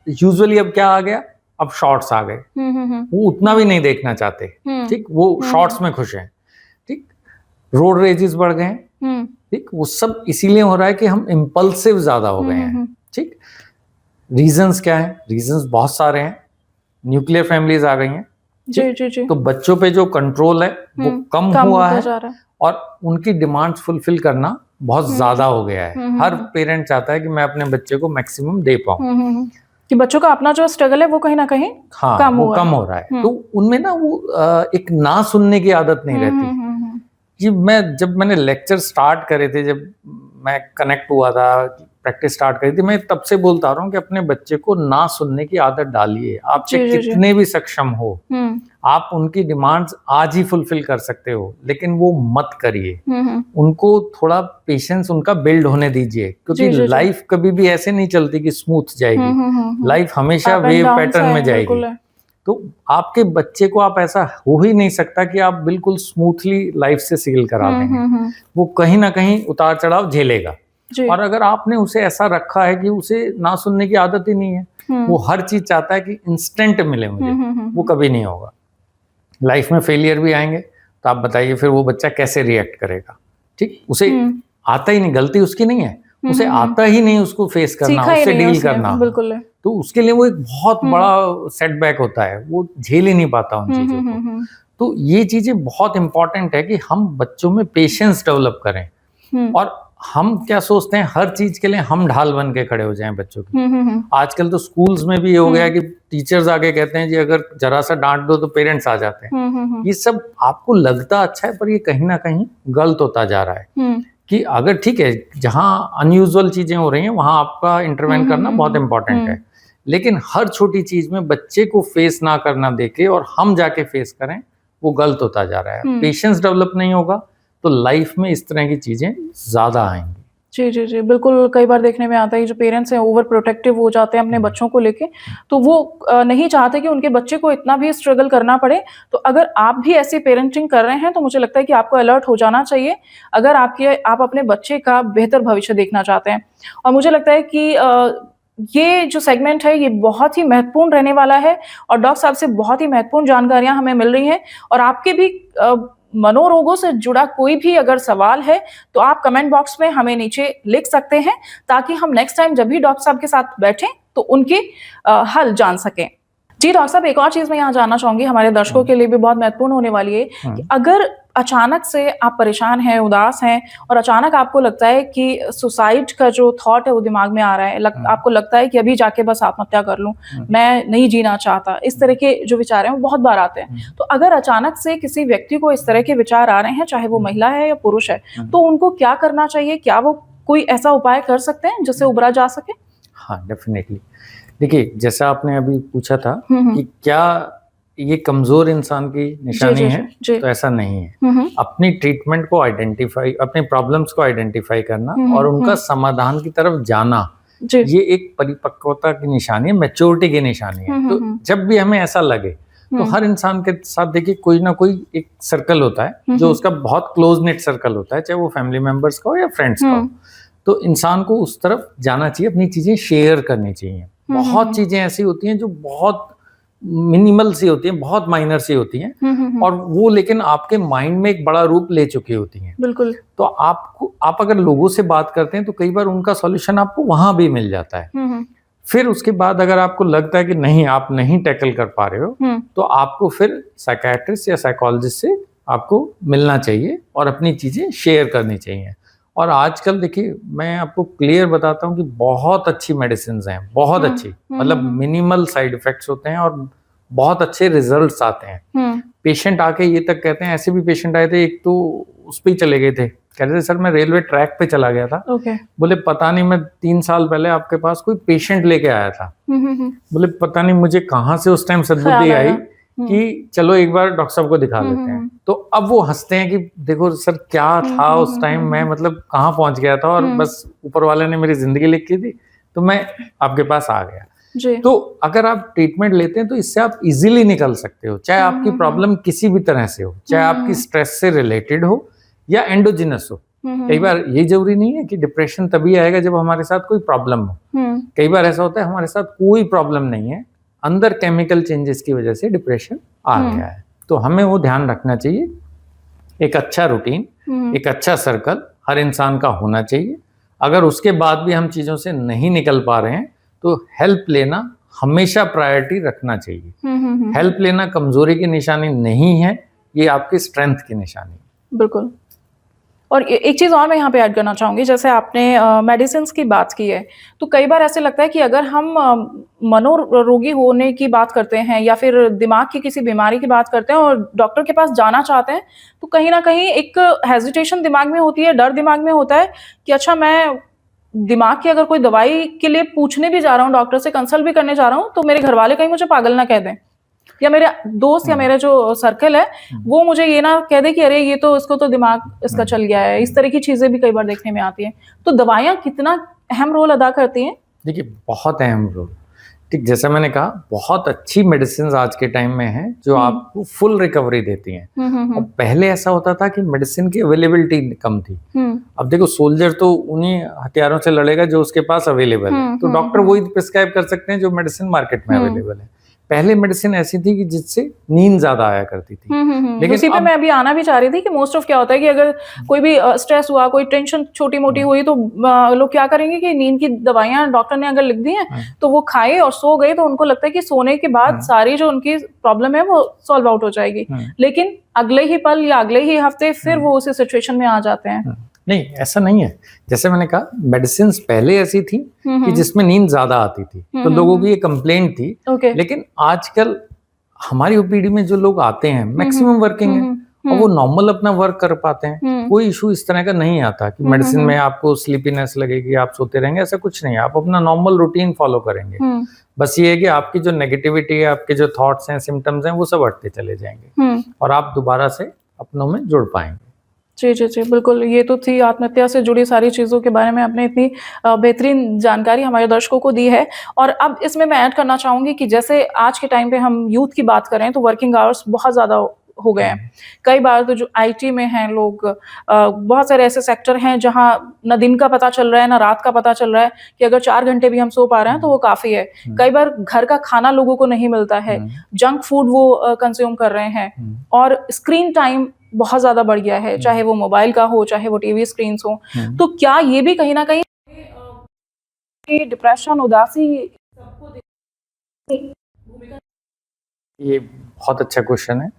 यूजुअली अब क्या आ गया, अब शॉर्ट्स आ गए, वो उतना भी नहीं देखना चाहते, ठीक, वो शॉर्ट्स में खुश हैं, ठीक। रोड रेजेस बढ़ गए हैं, ठीक, वो सब इसीलिए हो रहा है कि हम इम्पल्सिव ज्यादा हो गए हैं, ठीक। रीजंस क्या है? रीजंस बहुत सारे हैं। न्यूक्लियर फैमिलीज आ गई हैं, जी जी जी। तो बच्चों पे जो कंट्रोल है वो कम हुआ है और उनकी डिमांड्स फुलफिल करना बहुत ज्यादा हो गया है। हर पेरेंट चाहता है कि मैं अपने बच्चे को मैक्सिमम दे पाऊं, कि बच्चों का अपना जो स्ट्रगल है वो कहीं ना कहीं कम हो रहा है। तो उनमें ना वो एक ना सुनने की आदत नहीं रहती। कि जब मैंने लेक्चर स्टार्ट करे थे, जब मैं कनेक्ट हुआ था, प्रैक्टिस स्टार्ट करी थी, मैं तब से बोलता रहा हूँ कि अपने बच्चे को ना सुनने की आदत डालिए। आप कितने भी सक्षम हो, आप उनकी डिमांड्स आज ही फुलफिल कर सकते हो, लेकिन वो मत करिए। उनको थोड़ा पेशेंस उनका बिल्ड होने दीजिए, क्योंकि लाइफ कभी भी ऐसे नहीं चलती कि स्मूथ जाएगी। लाइफ हमेशा वेव पैटर्न में जाएगी। तो आपके बच्चे को आप ऐसा हो ही नहीं सकता कि आप बिल्कुल स्मूथली लाइफ से सील करा देंगे। वो कहीं ना कहीं उतार चढ़ाव झेलेगा। और अगर आपने उसे ऐसा रखा है कि उसे ना सुनने की आदत ही नहीं है, वो हर चीज चाहता है कि इंस्टेंट मिले मुझे, वो कभी नहीं होगा। लाइफ में फेलियर भी आएंगे, तो आप बताइए फिर वो बच्चा कैसे रिएक्ट करेगा? ठीक, उसे आता ही नहीं, गलती उसकी नहीं है, उसे आता ही नहीं उसको फेस करना, उससे डील करना। बिल्कुल। तो उसके लिए वो एक बहुत बड़ा सेटबैक होता है, वो झेल ही नहीं पाता उन चीजों को। तो ये चीजें बहुत इंपॉर्टेंट है कि हम बच्चों में पेशेंस डेवलप करें। और हम क्या सोचते हैं, हर चीज के लिए हम ढाल बन के खड़े हो जाएं बच्चों की। आजकल तो स्कूल्स में भी ये हो गया कि टीचर्स आगे कहते हैं जी अगर जरा सा डांट दो तो पेरेंट्स आ जाते हैं। ये सब आपको लगता अच्छा है, पर ये कहीं ना कहीं गलत होता जा रहा है। कि अगर ठीक है, जहां अनयूजुअल चीजें हो रही हैं वहां आपका इंटरवेंट करना बहुत इंपॉर्टेंट है, लेकिन हर छोटी चीज में बच्चे को फेस ना करना देके और हम जाके फेस करें, वो गलत होता जा रहा है। पेशेंस डेवलप नहीं होगा तो लाइफ में इस तरह की चीजें ज्यादा आएंगी। जी जी जी, बिल्कुल। कई बार देखने में आता है जो पेरेंट्स हैं ओवर प्रोटेक्टिव हो जाते हैं अपने बच्चों को लेके, तो वो नहीं चाहते कि उनके बच्चे को इतना भी स्ट्रगल करना पड़े। तो अगर आप भी ऐसी पेरेंटिंग कर रहे हैं तो मुझे लगता है कि आपको अलर्ट हो जाना चाहिए, अगर आप अपने बच्चे का बेहतर भविष्य देखना चाहते हैं। और मुझे लगता है कि ये जो सेगमेंट है ये बहुत ही महत्वपूर्ण रहने वाला है, और डॉक्टर साहब से बहुत ही महत्वपूर्ण जानकारियां हमें मिल रही हैं। और आपके भी मनोरोगों से जुड़ा कोई भी अगर सवाल है तो आप कमेंट बॉक्स में हमें नीचे लिख सकते हैं, ताकि हम नेक्स्ट टाइम जब भी डॉक्टर साहब के साथ बैठें तो उनके हल जान सकें। जी डॉक्टर साहब, एक और चीज मैं यहाँ जानना चाहूंगी, हमारे दर्शकों के लिए भी बहुत महत्वपूर्ण होने वाली है कि अगर अचानक से आप परेशान हैं, उदास हैं, और अचानक आपको लगता है कि सुसाइड का जो थॉट है वो दिमाग में आ रहा है, आपको लगता है कि अभी जाके बस आत्महत्या कर लूं, मैं नहीं जीना चाहता, इस तरह के जो विचार हैं वो बहुत बार आते हैं। तो अगर अचानक से किसी व्यक्ति को इस तरह के विचार आ रहे हैं, चाहे वो महिला है या पुरुष है, तो उनको क्या करना चाहिए? क्या वो कोई ऐसा उपाय कर सकते हैं जिससे उबरा जा सके? हाँ, डेफिनेटली। देखिए, जैसा आपने अभी पूछा था कि क्या ये कमजोर इंसान की निशानी है, तो ऐसा नहीं है। अपनी ट्रीटमेंट को आइडेंटिफाई, अपने प्रॉब्लम्स को आइडेंटिफाई करना और उनका समाधान की तरफ जाना, ये एक परिपक्वता की निशानी है, मैच्योरिटी की निशानी है। तो जब भी हमें ऐसा लगे तो हर इंसान के साथ देखिए कोई ना कोई एक सर्कल होता है जो उसका बहुत क्लोज नेट सर्कल होता है, चाहे वो फैमिली मेंबर्स का हो या फ्रेंड्स का हो। तो इंसान को उस तरफ जाना चाहिए, अपनी चीजें शेयर करनी चाहिए। बहुत चीजें ऐसी होती हैं जो बहुत मिनिमल सी होती हैं, बहुत माइनर सी होती हैं, और वो लेकिन आपके माइंड में एक बड़ा रूप ले चुकी होती हैं। बिल्कुल। तो आप अगर लोगों से बात करते हैं तो कई बार उनका सॉल्यूशन आपको वहां भी मिल जाता है। फिर उसके बाद अगर आपको लगता है कि नहीं, आप नहीं टैकल कर पा रहे हो, तो आपको फिर साइकियाट्रिस्ट या साइकोलॉजिस्ट से आपको मिलना चाहिए और अपनी चीजें शेयर करनी चाहिए। और आजकल देखिए, मैं आपको क्लियर बताता हूँ कि बहुत अच्छी मेडिसिन हैं, बहुत अच्छी, मतलब मिनिमल साइड इफेक्ट्स होते हैं और बहुत अच्छे रिजल्ट्स आते हैं। पेशेंट आके ये तक कहते हैं, ऐसे भी पेशेंट आए थे, एक तो उस पे ही चले गए थे, कहते थे सर मैं रेलवे ट्रैक पे चला गया था। बोले पता नहीं, मैं 3 साल पहले आपके पास कोई पेशेंट लेके आया था, बोले पता नहीं मुझे कहाँ से उस टाइम सद्बुद्धि आई कि चलो एक बार डॉक्टर साहब को दिखा लेते हैं। तो अब वो हंसते हैं कि देखो सर क्या था उस टाइम, मैं मतलब कहाँ पहुंच गया था, और बस ऊपर वाले ने मेरी जिंदगी लिखी थी तो मैं आपके पास आ गया। तो अगर आप ट्रीटमेंट लेते हैं तो इससे आप इजीली निकल सकते हो, चाहे आपकी प्रॉब्लम किसी भी तरह से हो, चाहे आपकी स्ट्रेस से रिलेटेड हो या एंडोजिनस हो। कई बार ये जरूरी नहीं है कि डिप्रेशन तभी आएगा जब हमारे साथ कोई प्रॉब्लम हो। कई बार ऐसा होता है हमारे साथ कोई प्रॉब्लम नहीं है, अंदर केमिकल चेंजेस की वजह से डिप्रेशन आ गया है। तो हमें वो ध्यान रखना चाहिए, एक अच्छा रूटीन, एक अच्छा सर्कल हर इंसान का होना चाहिए। अगर उसके बाद भी हम चीज़ों से नहीं निकल पा रहे हैं तो हेल्प लेना हमेशा प्रायोरिटी रखना चाहिए। हेल्प लेना कमजोरी की निशानी नहीं है, ये आपकी स्ट्रेंथ की निशानी है। बिल्कुल। और एक चीज़ और मैं यहाँ पे ऐड करना चाहूँगी, जैसे आपने मेडिसिन्स की बात की है, तो कई बार ऐसे लगता है कि अगर हम मनोरोगी होने की बात करते हैं या फिर दिमाग की किसी बीमारी की बात करते हैं और डॉक्टर के पास जाना चाहते हैं, तो कहीं न कहीं एक हेजिटेशन दिमाग में होती है, डर दिमाग में होता है कि अच्छा मैं दिमाग की अगर कोई दवाई के लिए पूछने भी जा रहा हूँ, डॉक्टर से कंसल्ट भी करने जा रहा हूँ, तो मेरे घरवाले कहीं मुझे पागल ना कह दें। या मेरे दोस्त या मेरा जो सर्कल है वो मुझे ये ना कह दे कि अरे ये तो इसको तो दिमाग इसका चल गया है। इस तरह की चीजें भी कई बार देखने में आती हैं। तो दवाइयाँ कितना अहम रोल अदा करती हैं? देखिए, बहुत अहम रोल। ठीक, जैसा मैंने कहा, बहुत अच्छी मेडिसिन आज के टाइम में हैं जो आपको फुल रिकवरी देती हैं। और पहले ऐसा होता था कि मेडिसिन की अवेलेबिलिटी कम थी। अब देखो, सोल्जर तो उन्हीं हथियारों से लड़ेगा जो उसके पास अवेलेबल है, तो डॉक्टर वही प्रिस्क्राइब कर सकते हैं जो मेडिसिन मार्केट में अवेलेबल है। पहले मेडिसिन ऐसी थी कि जिससे नींद ज्यादा आया करती थी। लेकिन उसी पे मैं अभी आना भी चाह रही थी कि मोस्ट ऑफ क्या होता है कि अगर कोई भी स्ट्रेस हुआ, कोई टेंशन छोटी मोटी हुई, तो लोग क्या करेंगे कि नींद की दवाइयां डॉक्टर ने अगर लिख दी हैं तो वो खाए और सो गए, तो उनको लगता है कि सोने के बाद सारी जो उनकी प्रॉब्लम है वो सॉल्व आउट हो जाएगी। लेकिन अगले ही पल या अगले ही हफ्ते फिर वो उसी सिचुएशन में आ जाते हैं। नहीं, ऐसा नहीं है। जैसे मैंने कहा, मेडिसिन पहले ऐसी थी कि जिसमें नींद ज्यादा आती थी, तो लोगों की ये कंप्लेंट थी। लेकिन आजकल हमारी ओपीडी में जो लोग आते हैं मैक्सिमम वर्किंग है और वो नॉर्मल अपना वर्क कर पाते हैं। कोई इशू इस तरह का नहीं आता कि मेडिसिन में आपको स्लीपीनेस लगेगी, आप सोते रहेंगे, ऐसा कुछ नहीं है। आप अपना नॉर्मल रूटीन फॉलो करेंगे। बस ये है कि आपकी जो नेगेटिविटी है, आपके जो थॉट्स हैं, सिम्टम्स हैं, वो सब हटते चले जाएंगे और आप दोबारा से अपनों में जुड़ पाएंगे। जी जी जी, बिल्कुल। ये तो थी आत्महत्या से जुड़ी सारी चीज़ों के बारे में आपने इतनी बेहतरीन जानकारी हमारे दर्शकों को दी है। और अब इसमें मैं ऐड करना चाहूँगी कि जैसे आज के टाइम पे हम यूथ की बात करें तो वर्किंग आवर्स बहुत ज़्यादा हो गए हैं। कई बार तो जो आईटी में हैं लोग, बहुत सारे ऐसे सेक्टर हैं जहाँ ना दिन का पता चल रहा है ना रात का पता चल रहा है कि अगर 4 घंटे भी हम सो पा रहे हैं तो वो काफ़ी है। कई बार घर का खाना लोगों को नहीं मिलता है, जंक फूड वो कंज्यूम कर रहे हैं और स्क्रीन टाइम बहुत ज्यादा बढ़ गया है, चाहे वो मोबाइल का हो, चाहे वो टीवी स्क्रीन हो। तो क्या ये भी कहीं ना कहीं डिप्रेशन, उदासी सबको भूमिका? ये बहुत अच्छा क्वेश्चन है।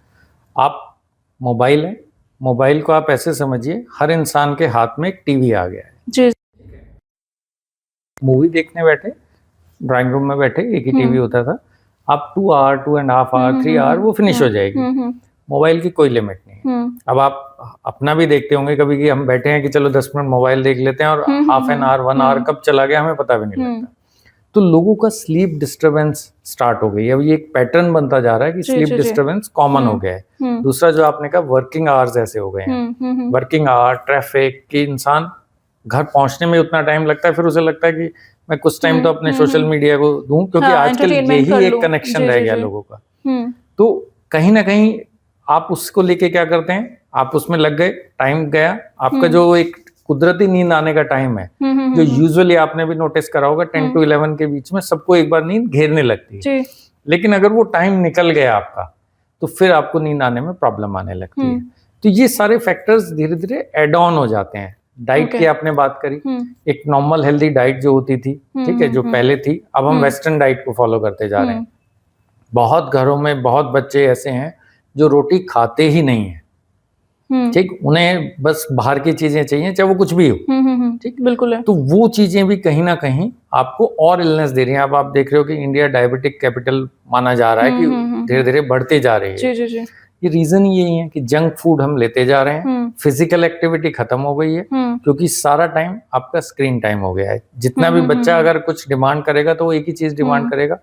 आप मोबाइल है, मोबाइल को आप ऐसे समझिए, हर इंसान के हाथ में एक टीवी आ गया है। जी। मूवी देखने बैठे, ड्राइंग रूम में बैठे, एक ही टीवी होता था। आप 2 आवर, 2.5 आवर, 3 आवर वो फिनिश हो जाएगी। मोबाइल की कोई लिमिट नहीं। अब आप अपना भी देखते होंगे कभी कि हम बैठे हैं कि चलो 10 मिनट मोबाइल देख लेते हैं और हाफ एन आवर, 1 आवर कब चला गया हमें पता भी नहीं लगता। तो लोगों का स्लीप डिस्टर्बेंस स्टार्ट हो गई है। अब ये एक पैटर्न बनता जा रहा है कि स्लीप डिस्टर्बेंस कॉमन हो गया है। दूसरा जो आपने कहा, वर्किंग आवर्स ऐसे हो गए हैं। वर्किंग आवर, ट्रैफिक, कि इंसान घर पहुंचने में उतना टाइम लगता है, फिर उसे लगता है कि मैं कुछ टाइम तो अपने सोशल मीडिया को दूं, क्योंकि आजकल यही एक कनेक्शन रह गया लोगों का। तो कहीं ना कहीं आप उसको लेके क्या करते हैं, आप उसमें लग गए, टाइम गया, आपका जो एक कुदरती नींद आने का टाइम है, जो यूजुअली आपने भी नोटिस करा होगा 10 to 11 के बीच में सबको एक बार नींद घेरने लगती है। लेकिन अगर वो टाइम निकल गया आपका, तो फिर आपको नींद आने में प्रॉब्लम आने लगती है। तो ये सारे फैक्टर्स धीरे धीरे एड ऑन हो जाते हैं। डाइट की आपने बात करी, एक नॉर्मल हेल्दी डाइट जो होती थी, ठीक है, जो पहले थी, अब हम वेस्टर्न डाइट को फॉलो करते जा रहे हैं। बहुत घरों में बहुत बच्चे ऐसे हैं जो रोटी खाते ही नहीं है। ठीक, उन्हें बस बाहर की चीजें चाहिए, चाहे वो कुछ भी हो। ठीक, बिल्कुल है। तो वो चीजें भी कहीं ना कहीं आपको और इलनेस दे रही हैं। अब आप देख रहे हो कि इंडिया डायबिटिक कैपिटल माना जा रहा है, कि धीरे धीरे बढ़ते जा रही है। जी जी जी। ये रीजन यही है कि जंक फूड हम लेते जा रहे हैं, फिजिकल एक्टिविटी खत्म हो गई है, क्योंकि सारा टाइम आपका स्क्रीन टाइम हो गया है। जितना भी बच्चा अगर कुछ डिमांड करेगा तो वो एक ही चीज डिमांड करेगा,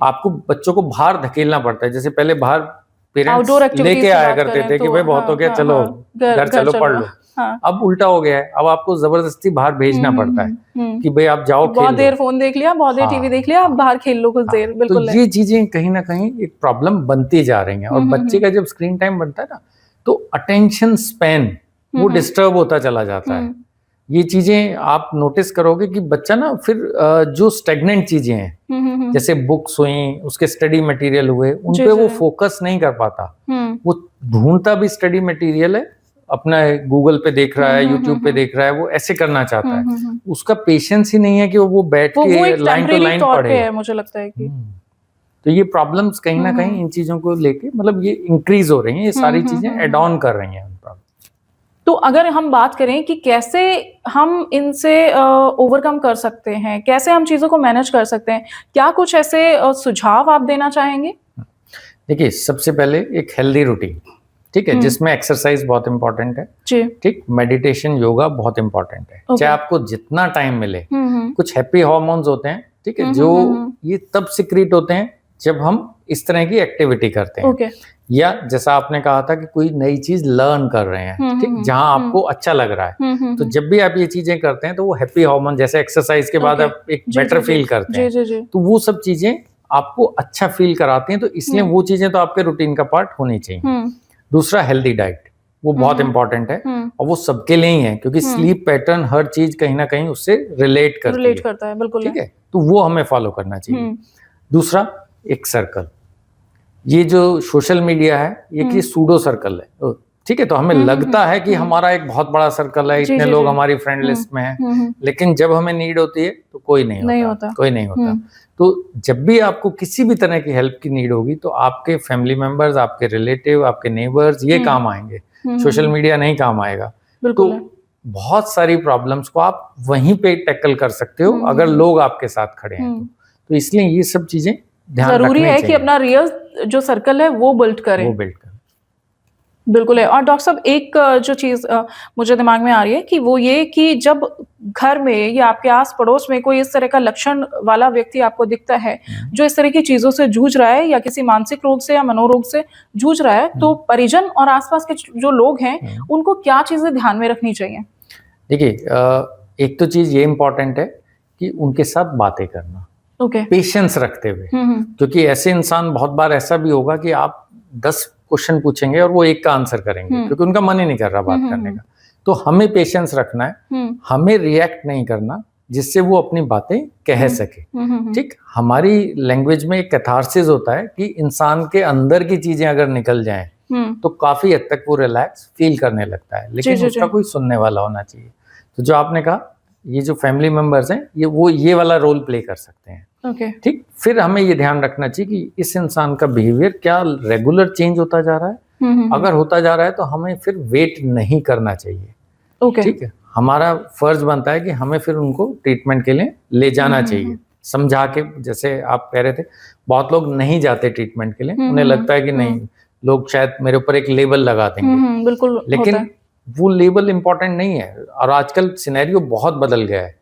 आपको बच्चों को बाहर धकेलना पड़ता है। जैसे पहले बाहर पेरेंट्स लेके आया करते थे कि भाई बहुत हो गया, चलो घर चलो पढ़ लो। अब उल्टा हो गया है, अब आपको जबरदस्ती बाहर भेजना पड़ता है कि भाई आप जाओ, बहुत देर फोन देख लिया, बहुत देर टीवी देख लिया, आप बाहर खेल लो कुछ देर। बिल्कुल। तो ये चीजें कहीं ना कहीं एक प्रॉब्लम बनती जा रही हैं। और बच्चे का जब स्क्रीन टाइम बनता है ना, तो अटेंशन स्पैन वो डिस्टर्ब होता चला जाता है। ये चीजें आप नोटिस करोगे कि बच्चा ना फिर जो स्टेगनेंट चीजें हैं, जैसे बुक्स हुई, उसके स्टडी मटेरियल हुए, उन पे वो फोकस नहीं कर पाता। वो ढूंढता भी स्टडी मटेरियल है, अपना गूगल पे देख रहा है, यूट्यूब पे देख रहा है, वो ऐसे करना चाहता है, उसका पेशेंस ही नहीं है कि वो बैठ के लाइन टू लाइन पढ़े। मुझे लगता है कि तो ये प्रॉब्लम्स कहीं ना कहीं इन चीजों को लेके मतलब ये इंक्रीज हो रही हैं, ये सारी चीजें एड ऑन कर रही हैं। तो अगर हम बात करें कि कैसे हम इनसे ओवरकम कर सकते हैं, कैसे हम चीज़ों को मैनेज कर सकते हैं, क्या कुछ ऐसे सुझाव आप देना चाहेंगे? देखिए, सबसे पहले एक हेल्दी रूटीन, ठीक है, जिसमें एक्सरसाइज बहुत इंपॉर्टेंट है, ठीक, मेडिटेशन, योगा बहुत इंपॉर्टेंट है, चाहे आपको जितना टाइम मिले। कुछ हैप्पी हार्मोन्स होते हैं, ठीक है, जो ये तब सिक्रीट होते हैं जब हम इस तरह की एक्टिविटी करते हैं, या जैसा आपने कहा था कि कोई नई चीज लर्न कर रहे हैं, ठीक, जहां आपको अच्छा लग रहा है, तो जब भी आप ये चीजें करते हैं तो वो हैप्पी हार्मोन, जैसे एक्सरसाइज के बाद आप एक बेटर फील करते हैं, तो वो सब चीजें आपको अच्छा फील कराती हैं, तो इसलिए वो चीजें तो आपके रूटीन का पार्ट होनी चाहिए। दूसरा, हेल्दी डाइट, वो बहुत इंपॉर्टेंट है, और वो सबके लिए ही है, क्योंकि स्लीप पैटर्न हर चीज कहीं ना कहीं उससे रिलेट करता है, बिल्कुल, ठीक है, तो वो हमें फॉलो करना चाहिए। दूसरा, एक सर्कल, ये जो सोशल मीडिया है ये कि सूडो सर्कल है, ठीक है, तो हमें लगता है कि हमारा एक बहुत बड़ा सर्कल है, इतने लोग हमारी फ्रेंड लिस्ट में हैं, लेकिन जब हमें नीड होती है तो कोई नहीं होता। कोई नहीं होता। तो जब भी आपको किसी भी तरह की हेल्प की नीड होगी तो आपके फैमिली मेंबर्स, आपके रिलेटिव, आपके नेबर्स ये काम आएंगे, सोशल मीडिया नहीं काम आएगा। तो बहुत सारी प्रॉब्लम्स को आप वहीं पे टैकल कर सकते हो अगर लोग आपके साथ खड़े हैं तो इसलिए ये सब चीजें जरूरी है कि अपना रियल जो सर्कल है वो बिल्ड करें। बिल्कुल है। और डॉक्टर साहब, एक जो चीज मुझे दिमाग में आ रही है कि वो ये कि जब घर में या आपके आस पड़ोस में कोई इस तरह का लक्षण वाला व्यक्ति आपको दिखता है जो इस तरह की चीजों से जूझ रहा है या किसी मानसिक रोग से या मनोरोग से जूझ रहा है, तो परिजन और आसपास के जो लोग हैं उनको क्या चीजें ध्यान में रखनी चाहिए? देखिए, एक तो चीज ये इम्पोर्टेंट है कि उनके साथ बातें करना, पेशेंस रखते हुए, क्योंकि ऐसे इंसान बहुत बार ऐसा भी होगा कि आप 10 क्वेश्चन पूछेंगे और वो एक का आंसर करेंगे क्योंकि उनका मन ही नहीं कर रहा बात करने का। तो हमें पेशेंस रखना है, हमें रिएक्ट नहीं करना जिससे वो अपनी बातें कह सके, ठीक। हमारी लैंग्वेज में एक कैथारसिस होता है कि इंसान के अंदर की चीजें अगर निकल जाएं तो काफी हद तक वो रिलैक्स फील करने लगता है, लेकिन उसका कोई सुनने वाला होना चाहिए। तो जो आपने कहा, ये जो फैमिली मेंबर्स हैं ये वाला रोल प्ले कर सकते हैं, ठीक। फिर हमें ये ध्यान रखना चाहिए कि इस इंसान का बिहेवियर क्या रेगुलर चेंज होता जा रहा है। अगर होता जा रहा है तो हमें फिर वेट नहीं करना चाहिए, ठीक है। हमारा फर्ज बनता है कि हमें फिर उनको ट्रीटमेंट के लिए ले जाना चाहिए, समझा के। जैसे आप कह रहे थे, बहुत लोग नहीं जाते ट्रीटमेंट के लिए, उन्हें लगता है कि नहीं, लोग शायद मेरे ऊपर एक लेबल लगा देंगे, बिल्कुल, लेकिन वो लेबल इंपॉर्टेंट नहीं है। और आजकल सिनेरियो बहुत बदल गया है,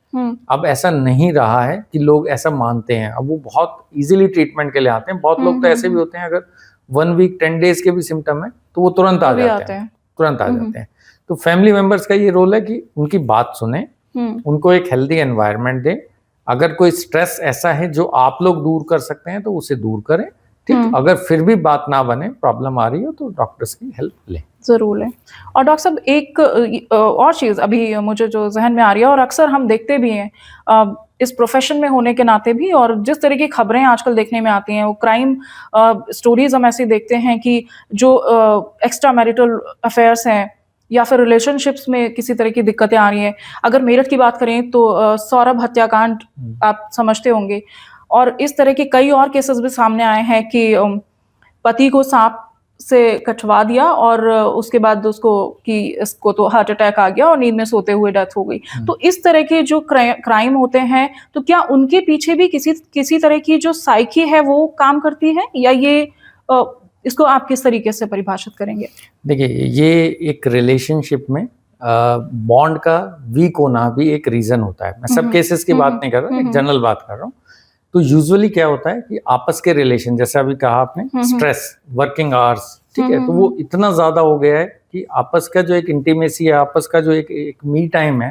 अब ऐसा नहीं रहा है कि लोग ऐसा मानते हैं, अब वो बहुत इजीली ट्रीटमेंट के लिए आते हैं। बहुत लोग तो ऐसे भी होते हैं, अगर 1 वीक 10 डेज के भी सिम्टम है तो वो तुरंत आ जाते हैं, तुरंत आ जाते हैं। तो फैमिली मेंबर्स का ये रोल है कि उनकी बात सुने, उनको एक हेल्दी एनवायरनमेंट दें। अगर कोई स्ट्रेस ऐसा है जो आप लोग दूर कर सकते हैं तो उसे दूर करें, ठीक। अगर फिर भी बात ना बने, प्रॉब्लम आ रही हो, तो डॉक्टर्स की हेल्प लें, जरूर लें। और डॉक्टर साहब, एक और चीज़ अभी मुझे जो जहन में आ रही है, और अक्सर हम देखते भी हैं इस प्रोफेशन में होने के नाते भी, और जिस तरह की खबरें आजकल देखने में आती हैं, वो क्राइम स्टोरीज हम ऐसी देखते हैं कि जो एक्स्ट्रा मैरिटल अफेयर्स हैं या फिर रिलेशनशिप्स में किसी तरह की दिक्कतें आ रही हैं। अगर मेरठ की बात करें तो सौरभ हत्याकांड आप समझते होंगे, और इस तरह के कई और केसेस भी सामने आए हैं कि पति को सांप से कटवा दिया और उसके बाद इसको तो हार्ट अटैक आ गया और नींद में सोते हुए डेथ हो गई। तो इस तरह के जो क्राइम होते हैं, तो क्या उनके पीछे भी किसी तरह की जो साइकी है वो काम करती है, या ये इसको आप किस तरीके से परिभाषित करेंगे? देखिए, ये एक रिलेशनशिप में बॉन्ड का वीक होना भी एक रीजन होता है। मैं सब केसेस की बात नहीं कर रहा, एक जनरल बात कर रहा हूँ। तो यूजुअली क्या होता है कि आपस के रिलेशन, जैसे अभी कहा आपने, स्ट्रेस, वर्किंग आवर्स, ठीक है, तो वो इतना ज्यादा हो गया है कि आपस का जो एक इंटीमेसी है, आपस का जो एक मी टाइम है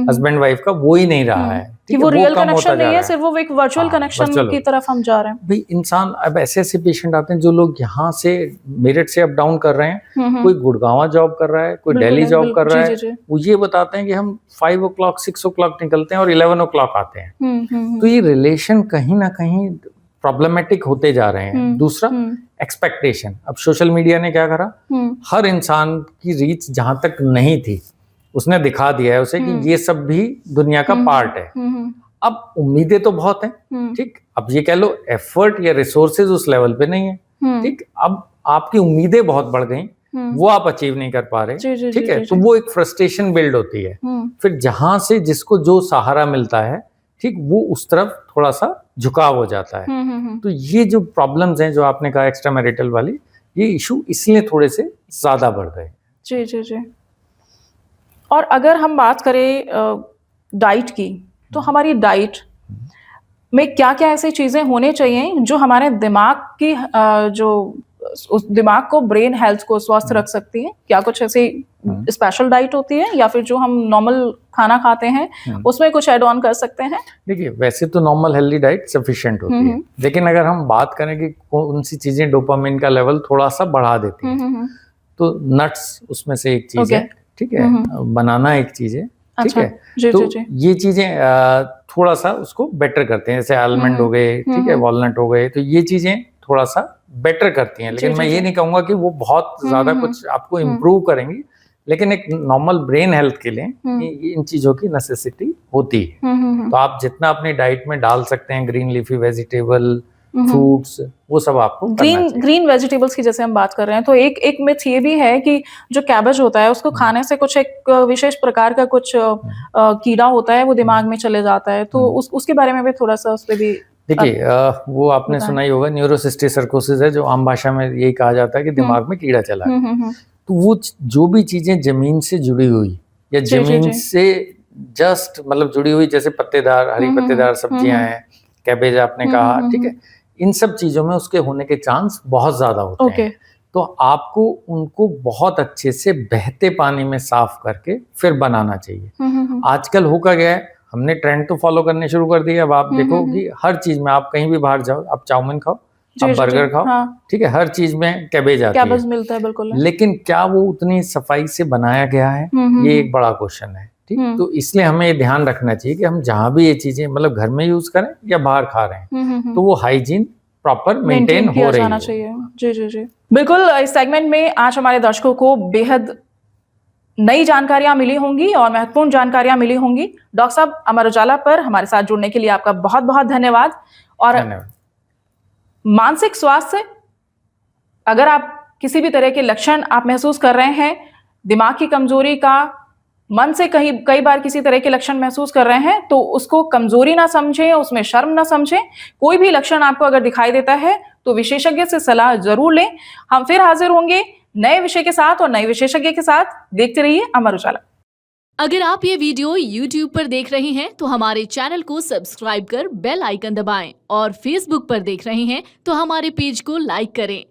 हस्बैंड वाइफ का, वो ही नहीं रहा है, कि वो रियल कनेक्शन नहीं है, सिर्फ वो एक वर्चुअल कनेक्शन की तरफ हम जा रहे हैं। भाई, इंसान, अब ऐसे पेशेंट आते हैं जो लोग यहाँ से मेरठ से अप डाउन कर रहे हैं, कोई गुड़गांव जॉब कर रहा है, कोई दिल्ली जॉब कर रहा है, वो ये बताते हैं कि हम 5 o'clock 6 o'clock निकलते हैं और 11 o'clock आते हैं। तो ये रिलेशन कहीं ना कहीं प्रॉब्लमेटिक होते जा रहे हैं। दूसरा एक्सपेक्टेशन, अब सोशल मीडिया ने क्या करा, हर इंसान की रीच जहां तक नहीं थी उसने दिखा दिया है उसे कि ये सब भी दुनिया का पार्ट है। अब उम्मीदें तो बहुत हैं, ठीक, अब ये कह लो एफर्ट या रिसोर्सेज उस लेवल पे नहीं है, ठीक, अब आपकी उम्मीदें बहुत बढ़ गई, वो आप अचीव नहीं कर पा रहे, ठीक है, तो वो एक फ्रस्ट्रेशन बिल्ड होती है। फिर जहां से जिसको जो सहारा मिलता है, ठीक, वो उस तरफ थोड़ा सा झुकाव हो जाता है। तो ये जो प्रॉब्लम्स हैं जो आपने कहा एक्स्ट्रा मैरिटल वाली, ये इशू इसलिए थोड़े से ज्यादा बढ़ गए। जी जी जी। और अगर हम बात करें डाइट की, तो हमारी डाइट में क्या क्या ऐसी चीजें होने चाहिए जो हमारे दिमाग की जो उस दिमाग को, ब्रेन हेल्थ को स्वस्थ रख सकती है? क्या कुछ ऐसी स्पेशल डाइट होती है या फिर जो हम नॉर्मल खाना खाते हैं उसमें कुछ ऐड ऑन कर सकते हैं? देखिए, वैसे तो नॉर्मल हेल्दी डाइट सफिशिएंट होती है, लेकिन अगर हम बात करें कि कौन सी चीजें डोपामिन का लेवल थोड़ा सा बढ़ा देती हैं, तो नट्स उसमें से एक चीज है, ठीक है, बनाना एक चीज है, ठीक है, तो ये चीजें थोड़ा सा उसको बेटर करते हैं, जैसे आलमंड हो गए, ठीक है, वॉलनट हो गए, तो ये चीजें थोड़ा सा बेटर करती हैं। लेकिन मैं ये नहीं कहूंगा कि वो बहुत ज्यादा कुछ आपको इम्प्रूव करेंगी, लेकिन एक नॉर्मल ब्रेन हेल्थ के लिए इन चीजों की नेसेसिटी होती है। तो आप जितना अपनी डाइट में डाल सकते हैं, ग्रीन लीफी वेजिटेबल, फ्रूट्स, वो सब आपको ग्रीन वेजिटेबल्स की जैसे हम बात कर रहे हैं, तो एक मिथ ये भी है कि जो कैबेज होता है उसको खाने से कुछ एक विशेष प्रकार का कुछ कीड़ा होता है वो दिमाग में चले जाता है, तो उसके बारे में भी थोड़ा सा उस पर भी देखिए, वो आपने सुना ही होगा, न्यूरोसिस्टिसर्कोसिस है, जो आम भाषा में यही कहा जाता है कि दिमाग में कीड़ा चला है। तो वो जो भी चीजें जमीन से जुड़ी हुई या जमीन से जस्ट मतलब जुड़ी हुई, जैसे पत्तेदार, हरी पत्तेदार सब्जियां हैं, कैबेज आपने कहा, ठीक है, इन सब चीजों में उसके होने के चांस बहुत ज्यादा होते हैं। तो आपको उनको बहुत अच्छे से बहते पानी में साफ करके फिर बनाना चाहिए। आजकल हो क्या गया है, हमने ट्रेंड तो फॉलो करने शुरू कर दिया। अब आप देखो कि हर चीज में, आप कहीं भी बाहर जाओ, आप चाउमीन खाओ, आप बर्गर खाओ, ठीक है, हर चीज में कैबेज आती है, मिलता है, बिल्कुल। लेकिन क्या वो उतनी सफाई से बनाया गया है, ये एक बड़ा क्वेश्चन है, ठीक। तो इसलिए हमें ये ध्यान रखना चाहिए कि हम जहां भी ये चीजें मतलब घर में यूज करें या बाहर खा रहे हैं, तो वो हाइजीन प्रॉपर मेंटेन हो रही है। जी जी जी, बिल्कुल। इस सेगमेंट में आज हमारे दर्शकों को बेहद नई जानकारियां मिली होंगी और महत्वपूर्ण जानकारियां मिली होंगी। डॉक्टर साहब, अमर उजाला पर हमारे साथ जुड़ने के लिए आपका बहुत बहुत धन्यवाद। और मानसिक स्वास्थ्य, अगर आप किसी भी तरह के लक्षण आप महसूस कर रहे हैं, दिमाग की कमजोरी का, मन से कई बार किसी तरह के लक्षण महसूस कर रहे हैं, तो उसको कमजोरी ना समझें, उसमें शर्म ना समझें। कोई भी लक्षण आपको अगर दिखाई देता है तो विशेषज्ञ से सलाह जरूर लें। हम फिर हाजिर होंगे नए विषय के साथ और नए विशेषज्ञ के साथ। देखते रहिए अमर उजाला। अगर आप ये वीडियो YouTube पर देख रहे हैं तो हमारे चैनल को सब्सक्राइब कर बेल आइकन दबाएं, और Facebook पर देख रहे हैं तो हमारे पेज को लाइक करें।